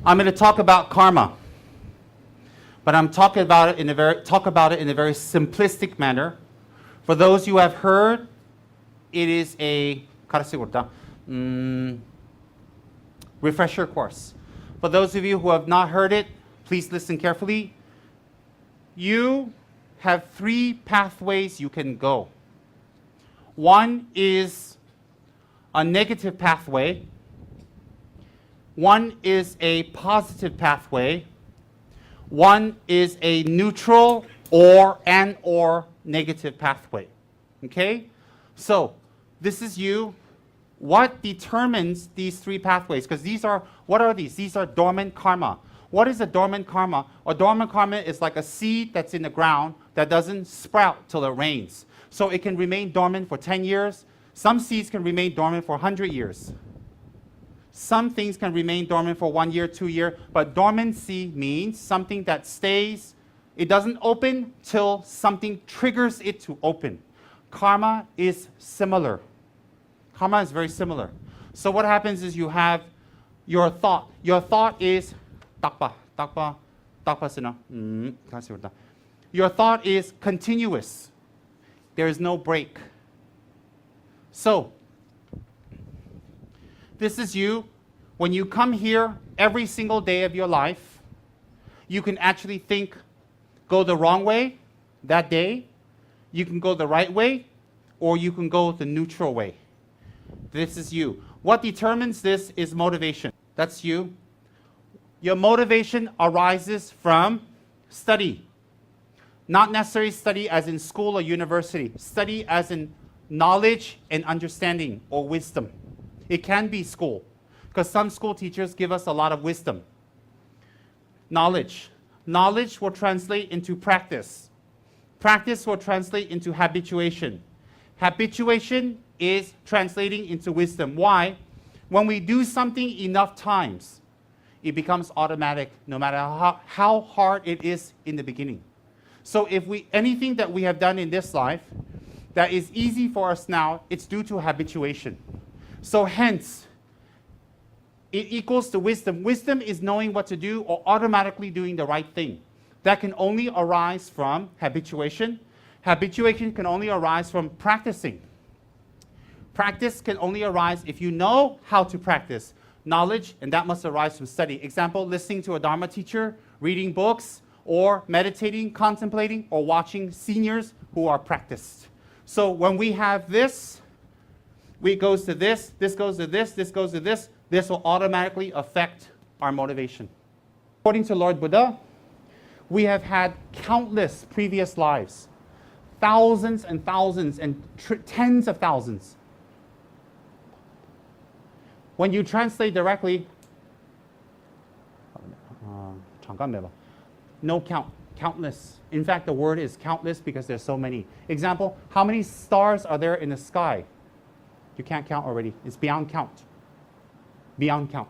I'm going to talk about karma, but I'm talking about it in a very simplistic manner. For those who have heard, it is a refresher course. For those of you who have not heard it, please listen carefully. You have 3 pathways you can go. One is a negative pathway. One is a positive pathway. One is a neutral or negative pathway. Okay? So, this is you. What determines these 3 pathways? Because what are these? These are dormant karma. What is a dormant karma? A dormant karma is like a seed that's in the ground that doesn't sprout till it rains. So it can remain dormant for 10 years. Some seeds can remain dormant for 100 years. Some things can remain dormant for 1 year, 2 years. But dormancy means something that stays. It doesn't open till something triggers it to open. Karma is similar. Karma is very similar. So what happens is you have your thought. Your thought is your thought is continuous. There is no break. So, this is you. When you come here every single day of your life, you can actually think, go the wrong way that day. You can go the right way, or you can go the neutral way. This is you. What determines this is motivation. That's you. Your motivation arises from study. Not necessarily study as in school or university. Study as in knowledge and understanding or wisdom. It can be school, because some school teachers give us a lot of wisdom. Knowledge. Knowledge will translate into practice. Practice will translate into habituation. Habituation is translating into wisdom. Why? When we do something enough times, it becomes automatic, no matter how hard it is in the beginning. So if anything that we have done in this life that is easy for us now, it's due to habituation. So hence, it equals to wisdom. Wisdom is knowing what to do or automatically doing the right thing. That can only arise from habituation. Habituation can only arise from practicing. Practice can only arise if you know how to practice. Knowledge, and that must arise from study. Example, listening to a Dharma teacher, reading books, or meditating, contemplating, or watching seniors who are practiced. So when we have this, it goes to this goes to this goes to this will automatically affect our motivation. According to Lord Buddha, we have had countless previous lives, thousands and thousands and tens of thousands. When you translate directly, no count, countless. In fact, the word is countless because there's so many. Example, how many stars are there in the sky? You can't count already. It's beyond count. Beyond count.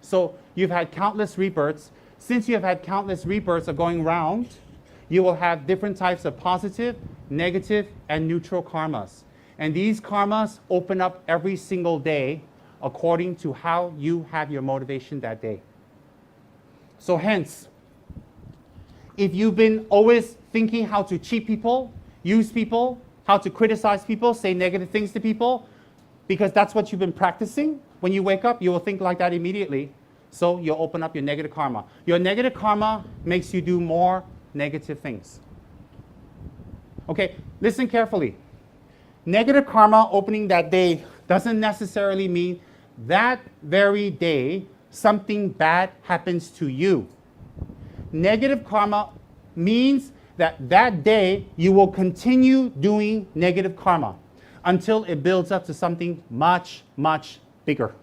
So you've had countless rebirths. Since you have had countless rebirths of going round, you will have different types of positive, negative, and neutral karmas. And these karmas open up every single day according to how you have your motivation that day. So hence, if you've been always thinking how to cheat people, use people, how to criticize people, say negative things to people, because that's what you've been practicing, when you wake up, you will think like that immediately. So you'll open up your negative karma. Your negative karma makes you do more negative things. Okay, listen carefully. Negative karma opening that day doesn't necessarily mean that very day something bad happens to you. Negative karma means that day you will continue doing negative karma until it builds up to something much, much bigger.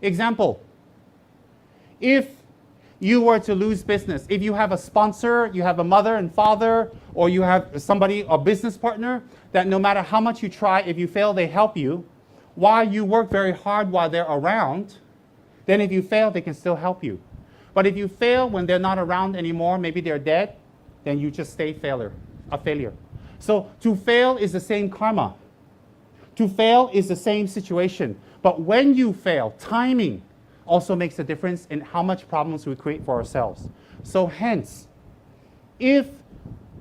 Example, if you were to lose business, if you have a sponsor, you have a mother and father, or you have somebody, a business partner, that no matter how much you try, if you fail, they help you, while you work very hard while they're around, then if you fail, they can still help you. But if you fail when they're not around anymore, maybe they're dead, then you just stay a failure. So to fail is the same karma. To fail is the same situation. But when you fail, timing, also makes a difference in how much problems we create for ourselves. So hence, if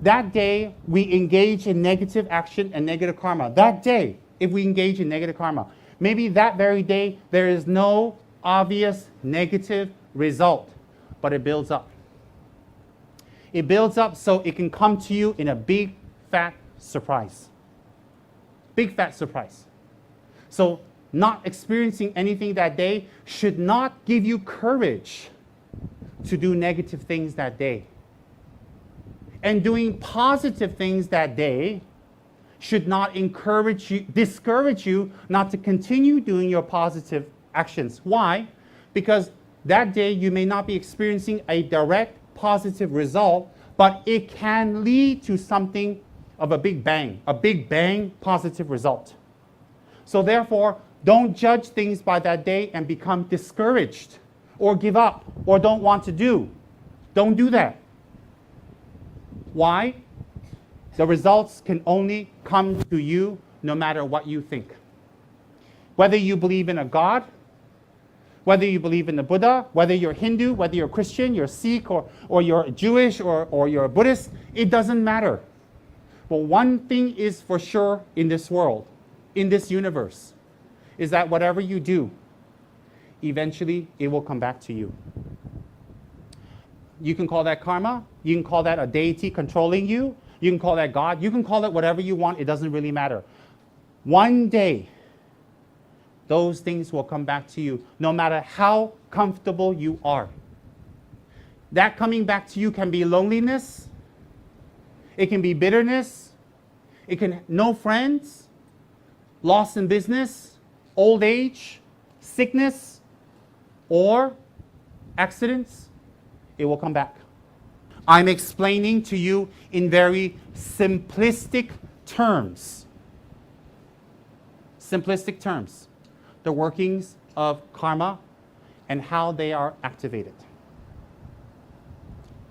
that day we engage in negative action and negative karma, that day, if we engage in negative karma, maybe that very day there is no obvious negative result, but it builds up. It builds up so it can come to you in a big, fat surprise. Big, fat surprise. So not experiencing anything that day should not give you courage to do negative things that day. And doing positive things that day should not discourage you not to continue doing your positive actions. Why? Because that day you may not be experiencing a direct positive result, but it can lead to something of a big bang positive result. So therefore, don't judge things by that day and become discouraged or give up or don't want to do. Don't do that. Why? The results can only come to you no matter what you think. Whether you believe in a God, whether you believe in the Buddha, whether you're Hindu, whether you're Christian, you're Sikh, or you're Jewish, or you're a Buddhist, it doesn't matter. But one thing is for sure in this world, in this universe, is that whatever you do, eventually it will come back to you. You can call that karma, you can call that a deity controlling you, you can call that God, you can call it whatever you want, it doesn't really matter. One day, those things will come back to you, no matter how comfortable you are. That coming back to you can be loneliness, it can be bitterness, it can no friends, loss in business, old age, sickness, or accidents. It will come back. I'm explaining to you in very simplistic terms. Simplistic terms. The workings of karma and how they are activated.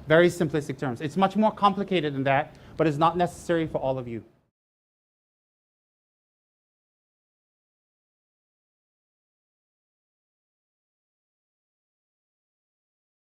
Very simplistic terms. It's much more complicated than that, but it's not necessary for all of you.